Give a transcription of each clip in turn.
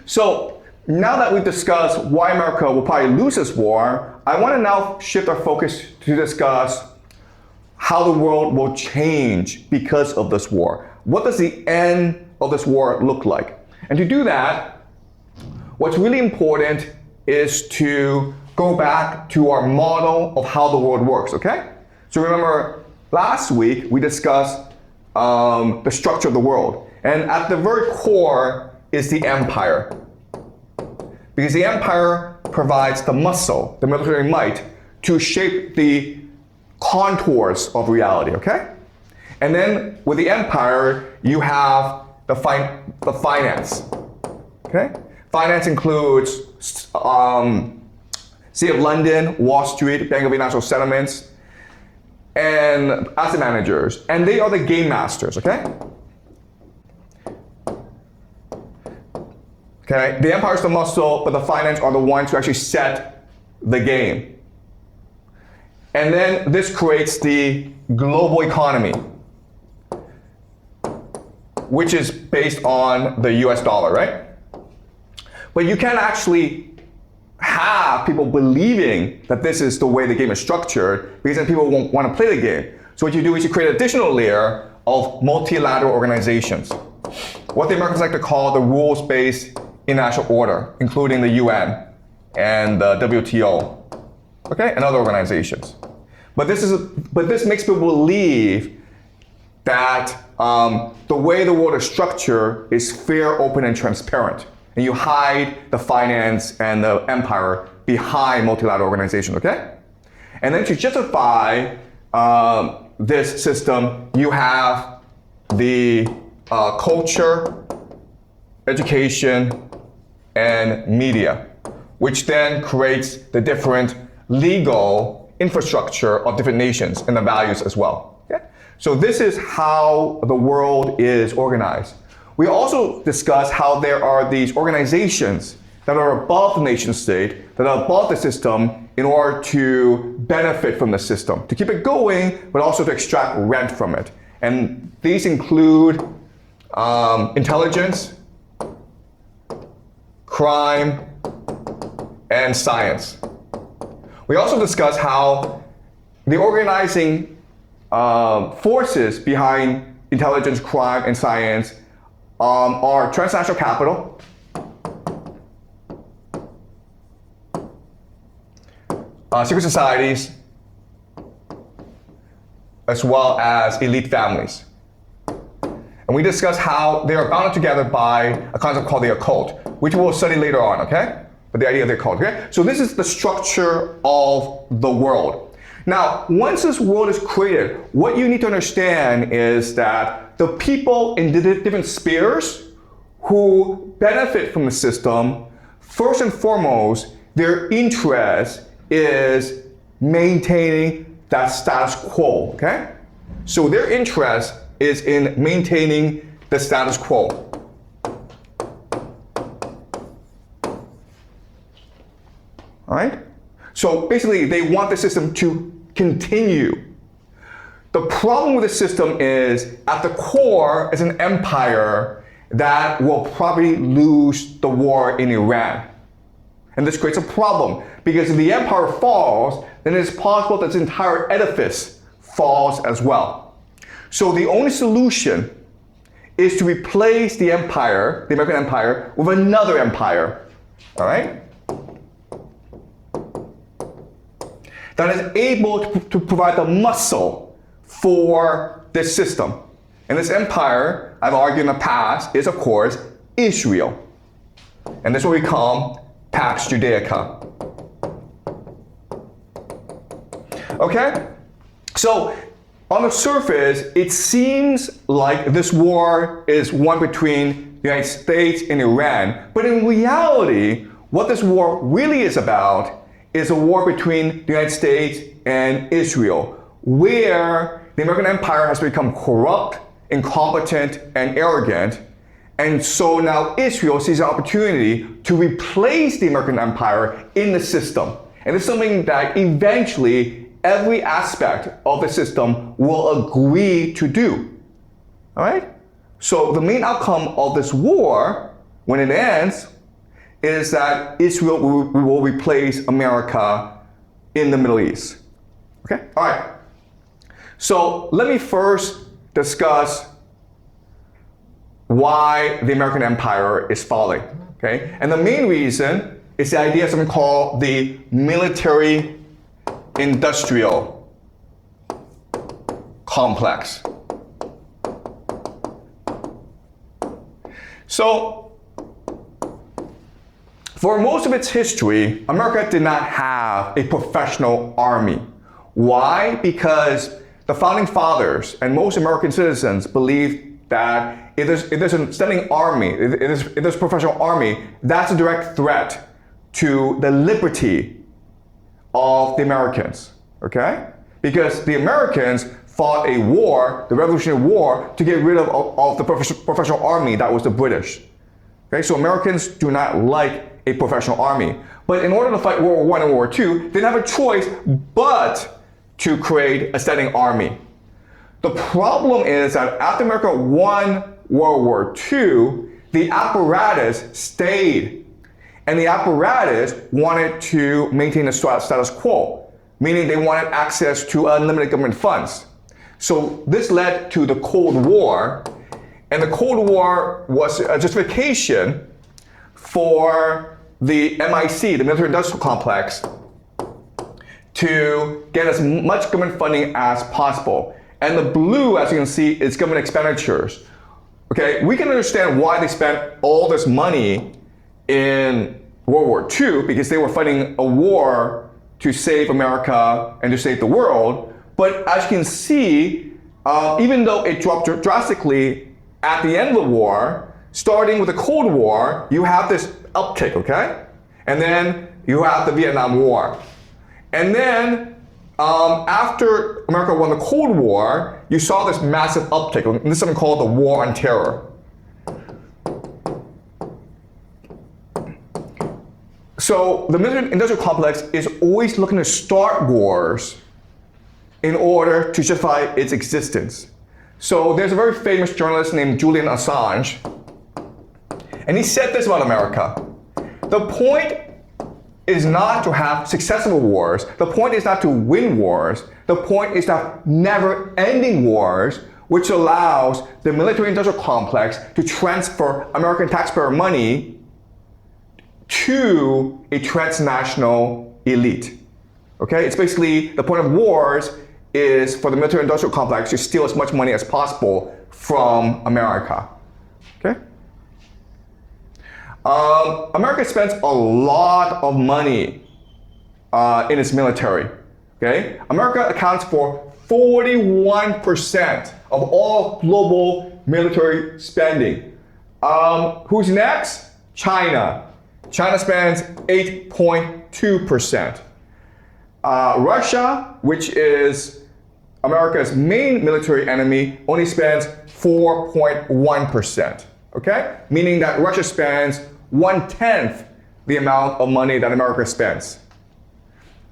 So now that we've discussed why America will probably lose this war, I want to now shift our focus to discuss how the world will change because of this war. What does the end of this war look like? And to do that, what's really important is to go back to our model of how the world works, okay? So remember, last week we discussed the structure of the world. And at the very core is the empire. Because the empire provides the muscle, the military might, to shape the contours of reality, okay? And then with the empire, you have the finance, okay? Finance includes City of London, Wall Street, Bank of International Settlements, and asset managers. And they are the game masters, okay? Okay, the empire is the muscle, but the finance are the ones who actually set the game. And then this creates the global economy, which is based on the US dollar, right? But you can't actually have people believing that this is the way the game is structured, because then people won't want to play the game. So what you do is you create an additional layer of multilateral organizations, what the Americans like to call the rules-based international order, including the UN and the WTO, okay, and other organizations. But this makes people believe that the way the world is structured is fair, open, and transparent. And you hide the finance and the empire behind multilateral organizations, okay? And then to justify this system, you have the culture, education, and media, which then creates the different legal infrastructure of different nations and the values as well. Okay? So this is how the world is organized. We also discuss how there are these organizations that are above the nation state, that are above the system in order to benefit from the system, to keep it going, but also to extract rent from it. And these include intelligence, crime, and science. We also discuss how the organizing forces behind intelligence, crime, and science are transnational capital, secret societies, as well as elite families. And we discuss how they are bound together by a concept called the occult, which we'll study later on, okay? But the idea of the occult, okay? So this is the structure of the world. Now, once this world is created, what you need to understand is that the people in the different spheres who benefit from the system, first and foremost, their interest is maintaining that status quo, okay? So their interest is in maintaining the status quo. All right? So basically, they want the system to continue. The problem with the system is, at the core is an empire that will probably lose the war in Iran. And this creates a problem, because if the empire falls, then it's possible that this entire edifice falls as well. So the only solution is to replace the empire, the American empire, with another empire, all right? That is able to provide the muscle for this system. And this empire, I've argued in the past, is of course Israel. And this is what we call Pax Judaica. Okay? So on the surface, it seems like this war is one between the United States and Iran. But in reality, what this war really is about is a war between the United States and Israel, where the American empire has become corrupt, incompetent, and arrogant. And so now Israel sees an opportunity to replace the American empire in the system. And it's something that eventually every aspect of the system will agree to do. All right? So the main outcome of this war, when it ends, is that Israel will replace America in the Middle East. Okay? All right. So let me first discuss why the American empire is falling. Okay? And the main reason is the idea of something called the military industrial complex. So, for most of its history, America did not have a professional army. Why? Because the founding fathers and most American citizens believed that if there's a standing army, if there's a professional army, that's a direct threat to the liberty of the Americans, okay? Because the Americans fought a war, the Revolutionary War, to get rid of the professional army that was the British. Okay, so Americans do not like a professional army. But in order to fight World War I and World War II, they didn't have a choice but to create a standing army. The problem is that after America won World War II, the apparatus stayed. And the apparatus wanted to maintain the status quo, meaning they wanted access to unlimited government funds. So this led to the Cold War, and the Cold War was a justification for the MIC, the military industrial complex, to get as much government funding as possible. And the blue, as you can see, is government expenditures. Okay, we can understand why they spent all this money in World War II, because they were fighting a war to save America and to save the world. But as you can see, even though it dropped drastically at the end of the war, starting with the Cold War, you have this uptick, okay? And then you have the Vietnam War. And then after America won the Cold War, you saw this massive uptick. And this is something called the War on Terror. So the military industrial complex is always looking to start wars in order to justify its existence. So there's a very famous journalist named Julian Assange, and he said this about America. The point is not to have successful wars. The point is not to win wars. The point is to have never-ending wars, which allows the military-industrial complex to transfer American taxpayer money to a transnational elite. Okay? It's basically, the point of wars is for the military-industrial complex to steal as much money as possible from America. Okay? America spends a lot of money in its military. Okay? America accounts for 41% of all global military spending. Who's next? China. China spends 8.2%. Russia, which is America's main military enemy, only spends 4.1%. Okay? Meaning that Russia spends 1/10 the amount of money that America spends.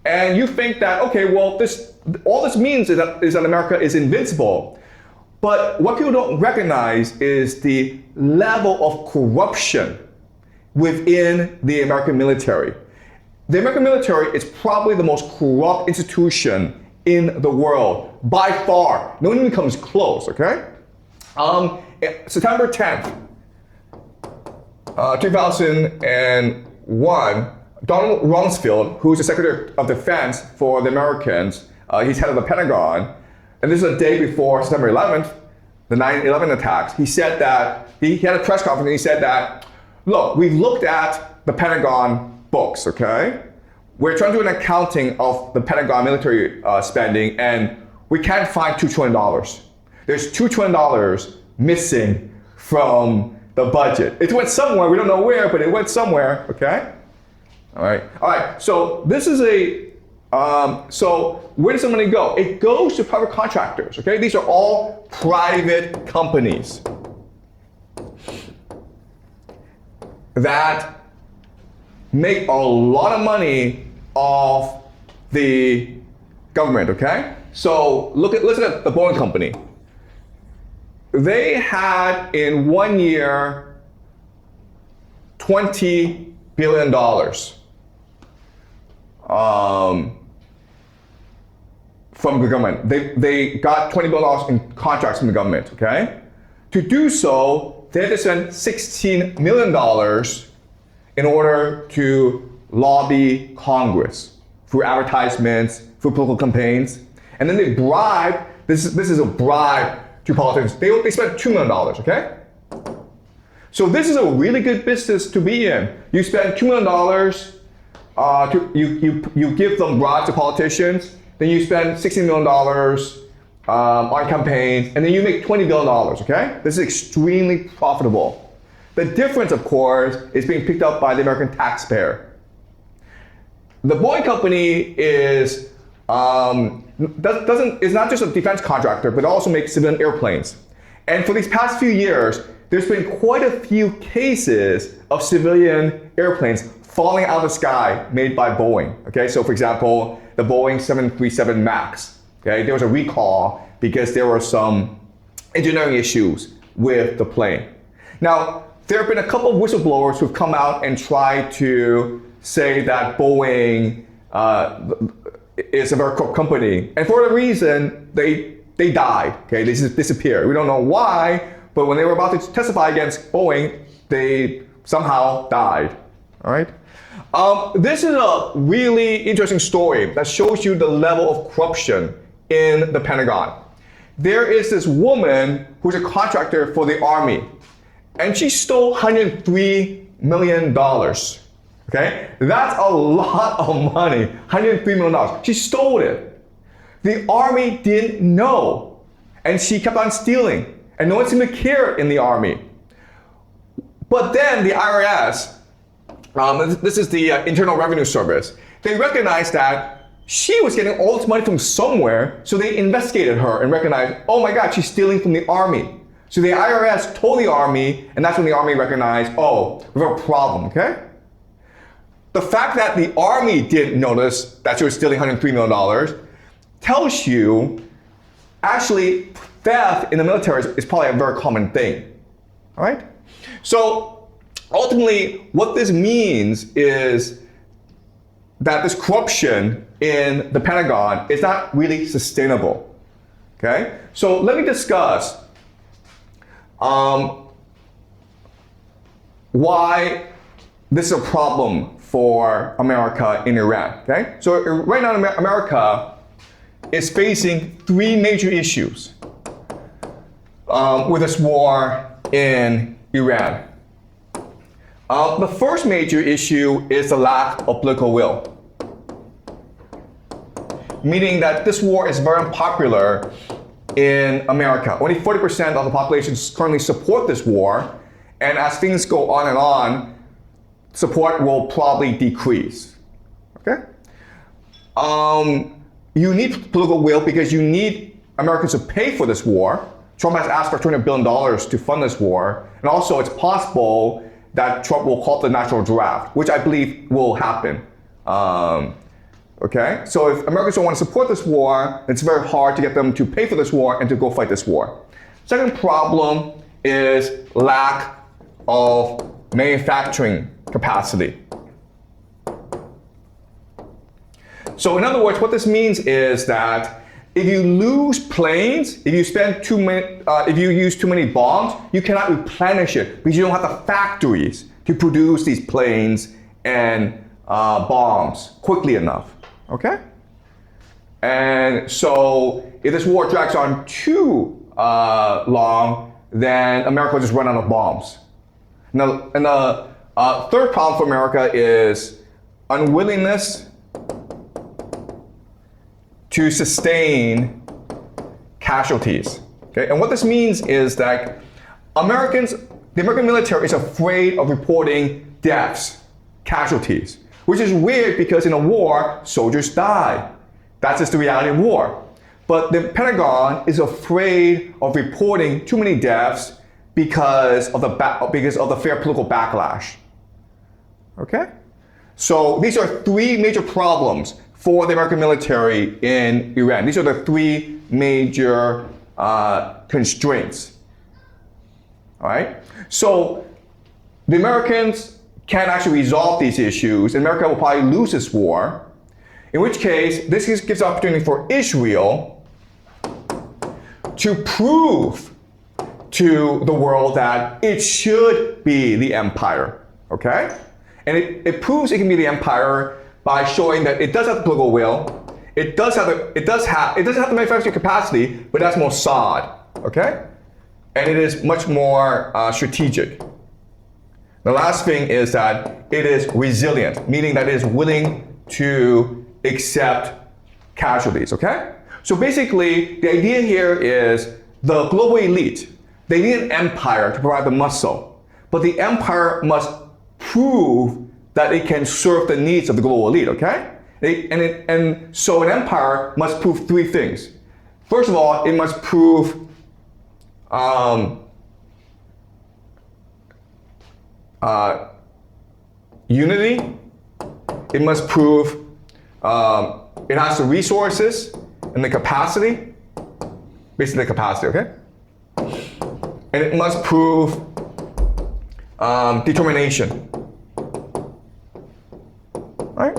And you think that, okay, well, all this means is that America is invincible. But what people don't recognize is the level of corruption within the American military. The American military is probably the most corrupt institution in the world, by far. No one even comes close, okay? September 10th, 2001, Donald Rumsfeld, who's the Secretary of Defense for the Americans, he's head of the Pentagon, and this is a day before September 11th, the 9/11 attacks, he said that, he had a press conference and he said that, look, we've looked at the Pentagon books, okay? We're trying to do an accounting of the Pentagon military spending, and we can't find $2 trillion. There's $2 trillion missing from the budget. It went somewhere, we don't know where, but it went somewhere, okay? All right, so this is so where does the money go? It goes to private contractors, okay? These are all private companies that make a lot of money off the government, okay? So listen at the Boeing company. They had in 1 year 20 billion from the government. They got $20 billion in contracts from the government, okay? To do so, they had to spend $16 million in order to lobby Congress through advertisements, through political campaigns. And then they bribed, this is a bribe to politicians. They spent $2 million, okay? So this is a really good business to be in. You spend $2 million, you give them bribes to politicians, then you spend $16 million on campaigns, and then you make $20 billion, okay? This is extremely profitable. The difference, of course, is being picked up by the American taxpayer. The Boeing company is not just a defense contractor, but also makes civilian airplanes. And for these past few years, there's been quite a few cases of civilian airplanes falling out of the sky made by Boeing. Okay, so for example, the Boeing 737 MAX. Okay, there was a recall because there were some engineering issues with the plane. Now, there have been a couple of whistleblowers who've come out and tried to say that Boeing is a very corrupt company, and for a reason, they died. Okay, they just disappeared. We don't know why, but when they were about to testify against Boeing, they somehow died. All right. This is a really interesting story that shows you the level of corruption in the Pentagon. There is this woman who's a contractor for the Army, and she stole $103 million. Okay? That's a lot of money, $103 million. She stole it. The Army didn't know, and she kept on stealing, and no one seemed to care in the Army. But then the IRS, this is the Internal Revenue Service, they recognized that she was getting all this money from somewhere, so they investigated her and recognized, oh my God, she's stealing from the Army. So the IRS told the Army, and that's when the Army recognized, oh, we have a problem, okay? The fact that the Army didn't notice that she was stealing $103 million tells you, actually, theft in the military is probably a very common thing, all right? So ultimately, what this means is that this corruption in the Pentagon is not really sustainable, okay? So let me discuss why this is a problem for America in Iran, okay? So right now, America is facing three major issues with this war in Iran. The first major issue is the lack of political will, meaning that this war is very unpopular in America. Only 40% of the population currently support this war, and as things go on and on, support will probably decrease, okay? You need political will because you need Americans to pay for this war. Trump has asked for $200 billion to fund this war, and also it's possible that Trump will call the national draft, which I believe will happen. Okay, so if Americans don't want to support this war, it's very hard to get them to pay for this war and to go fight this war. Second problem is lack of manufacturing capacity. So in other words, what this means is that if you lose planes, if you use too many bombs, you cannot replenish it because you don't have the factories to produce these planes and bombs quickly enough. Okay? And so if this war drags on too long, then America will just run out of bombs. Now, and the third problem for America is unwillingness to sustain casualties. Okay? And what this means is that the American military is afraid of reporting deaths, casualties, which is weird because in a war, soldiers die. That's just the reality of war. But the Pentagon is afraid of reporting too many deaths because of the fear of political backlash. Okay? So these are three major problems for the American military in Iran. These are the three major constraints. All right? So the Americans can't actually resolve these issues, and America will probably lose this war, in which case this gives an opportunity for Israel to prove to the world that it should be the empire, okay? And it proves it can be the empire by showing that it does have the political will, it doesn't have the manufacturing capacity, but that's more solid, okay? And it is much more strategic. The last thing is that it is resilient, meaning that it is willing to accept casualties, okay? So basically, the idea here is the global elite, they need an empire to provide the muscle, but the empire must prove that it can serve the needs of the global elite, okay? And so an empire must prove three things. First of all, it must prove unity. It must prove it has the resources and the capacity, basically the capacity, okay? And it must prove determination. All right?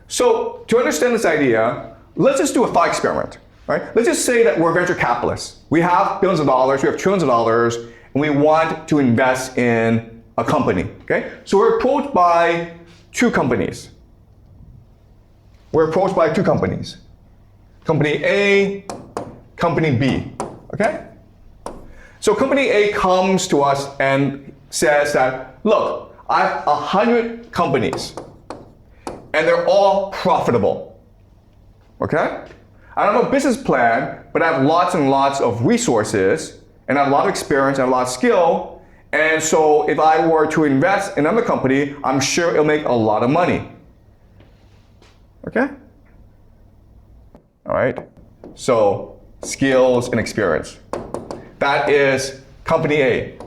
So to understand this idea, let's just do a thought experiment. Right? Let's just say that we're venture capitalists. We have billions of dollars, we have trillions of dollars, and we want to invest in a company. Okay? So we're approached by two companies. Company A, Company B. Okay? So Company A comes to us and says that, look, I have 100 companies, and they're all profitable. Okay? I don't have a business plan, but I have lots and lots of resources, and I have a lot of experience and a lot of skill, and so if I were to invest in another company, I'm sure it'll make a lot of money. Okay? All right? So, skills and experience. That is Company A.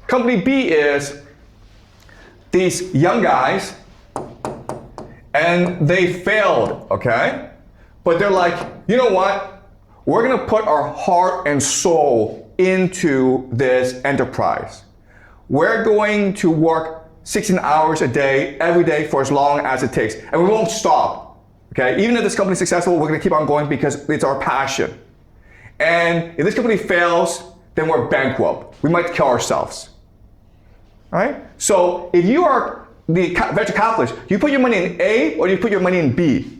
Company B is these young guys, and they failed, okay? But they're like, you know what? We're gonna put our heart and soul into this enterprise. We're going to work 16 hours a day, every day for as long as it takes. And we won't stop, okay? Even if this company is successful, we're gonna keep on going because it's our passion. And if this company fails, then we're bankrupt. We might kill ourselves, all right? So if you are the venture capitalist, do you put your money in A or do you put your money in B?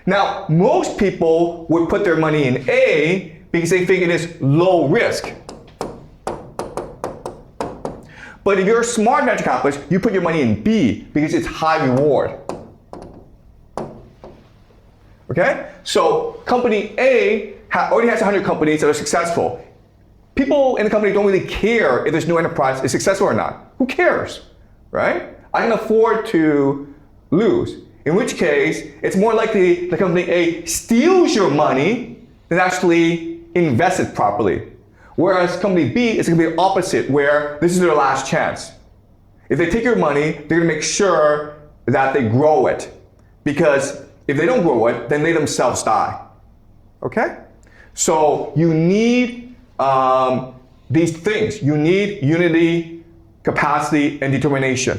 Now, most people would put their money in A because they think it is low risk. But if you're a smart venture capitalist, you put your money in B because it's high reward. Okay? So company A already has 100 companies that are successful. People in the company don't really care if this new enterprise is successful or not. Who cares? Right? I can afford to lose. In which case, it's more likely the company A steals your money than actually invests it properly. Whereas company B is going to be the opposite, where this is their last chance. If they take your money, they're going to make sure that they grow it. Because if they don't grow it, then they themselves die. Okay? So you need these things. You need unity, capacity, and determination.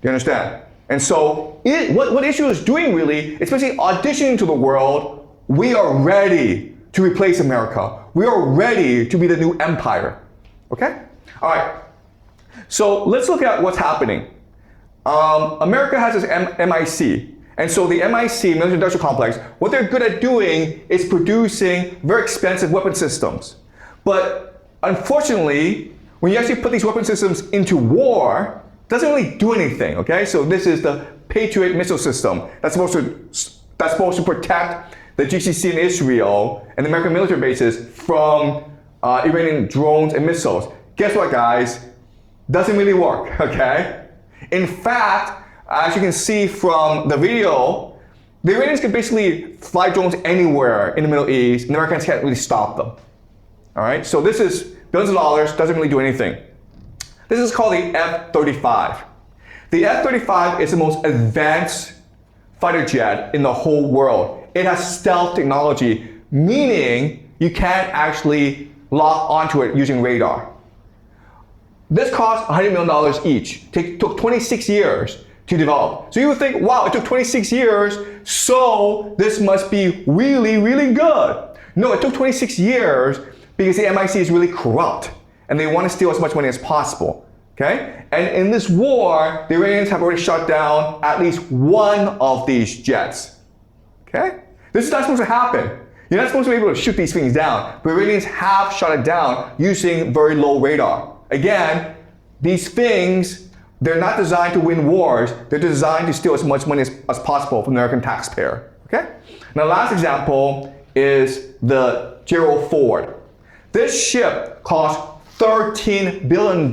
Do you understand? And so what Israel is doing really, especially auditioning to the world, we are ready to replace America. We are ready to be the new empire. Okay? All right. So let's look at what's happening. America has this MIC. And so the MIC, military industrial complex, what they're good at doing is producing very expensive weapon systems. But unfortunately, when you actually put these weapon systems into war, it doesn't really do anything, okay? So this is the Patriot missile system that's supposed to protect the GCC in Israel and the American military bases from Iranian drones and missiles. Guess what, guys? Doesn't really work, okay? In fact, as you can see from the video, the Iranians can basically fly drones anywhere in the Middle East, and the Americans can't really stop them. All right, so this is billions of dollars, doesn't really do anything. This is called the F-35. The F-35 is the most advanced fighter jet in the whole world. It has stealth technology, meaning you can't actually lock onto it using radar. This cost $100 million each. Took 26 years to develop. So you would think, wow, it took 26 years, so this must be really, really good. No, it took 26 years because the MIC is really corrupt and they want to steal as much money as possible. Okay? And in this war, the Iranians have already shot down at least one of these jets. Okay? This is not supposed to happen. You're not supposed to be able to shoot these things down, but Iranians have shot it down using very low radar. Again, these things, they're not designed to win wars. They're designed to steal as much money as possible from the American taxpayer. Okay? Now, last example is the Gerald Ford. This ship cost $13 billion.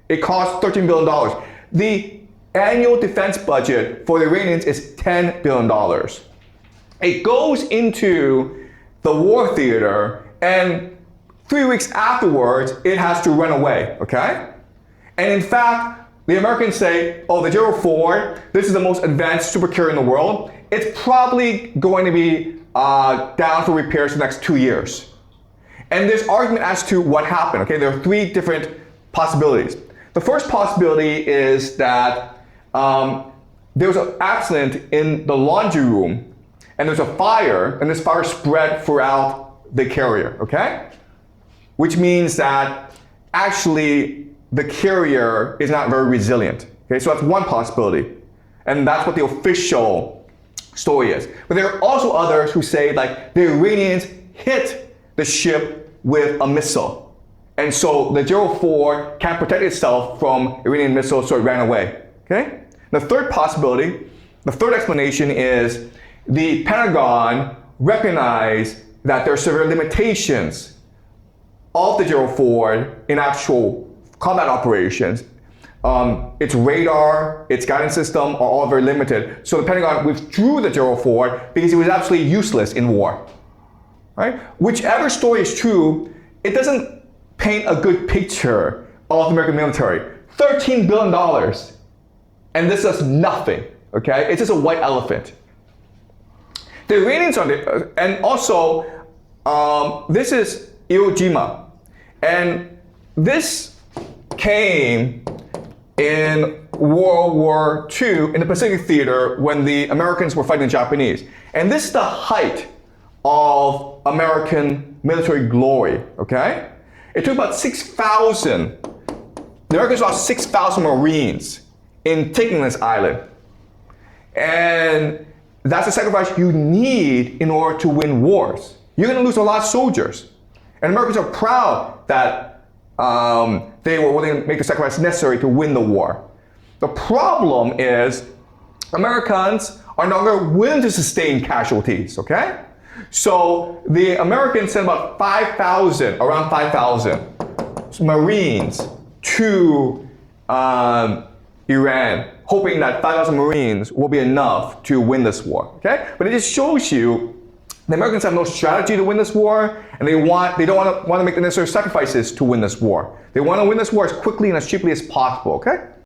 It cost $13 billion. The annual defense budget for the Iranians is $10 billion. It goes into the war theater, and 3 weeks afterwards, it has to run away, okay? And in fact, the Americans say, oh, the Gerald Ford, this is the most advanced supercarrier in the world. It's probably going to be down for repairs for the next 2 years. And there's argument as to what happened, okay? There are 3 different possibilities. The first possibility is that there was an accident in the laundry room, and there's a fire, and this fire spread throughout the carrier, okay? Which means that actually the carrier is not very resilient, okay? So that's one possibility, and that's what the official story is. But there are also others who say like the Iranians hit the ship with a missile, and so the Gerald Ford can't protect itself from Iranian missiles, so it ran away, okay? The third possibility, the third explanation is the Pentagon recognized that there are severe limitations of the Gerald Ford in actual combat operations. Its radar, its guidance system are all very limited. So the Pentagon withdrew the Gerald Ford because it was absolutely useless in war. Right? Whichever story is true, it doesn't paint a good picture of the American military. $13 billion, and this does nothing. Okay? It's just a white elephant. The Iranians are and also this is Iwo Jima, and this came in World War II in the Pacific Theater when the Americans were fighting the Japanese. And this is the height of American military glory, okay? It took about 6,000, the Americans lost 6,000 Marines in taking this island. And that's the sacrifice you need in order to win wars. You're going to lose a lot of soldiers. And Americans are proud that they were willing to make the sacrifice necessary to win the war. The problem is Americans are no longer willing to sustain casualties, okay? So the Americans sent about 5,000, around 5,000 Marines to Iran, hoping that 5,000 Marines will be enough to win this war, okay? But it just shows you the Americans have no strategy to win this war, and they don't want to make the necessary sacrifices to win this war. They want to win this war as quickly and as cheaply as possible, okay?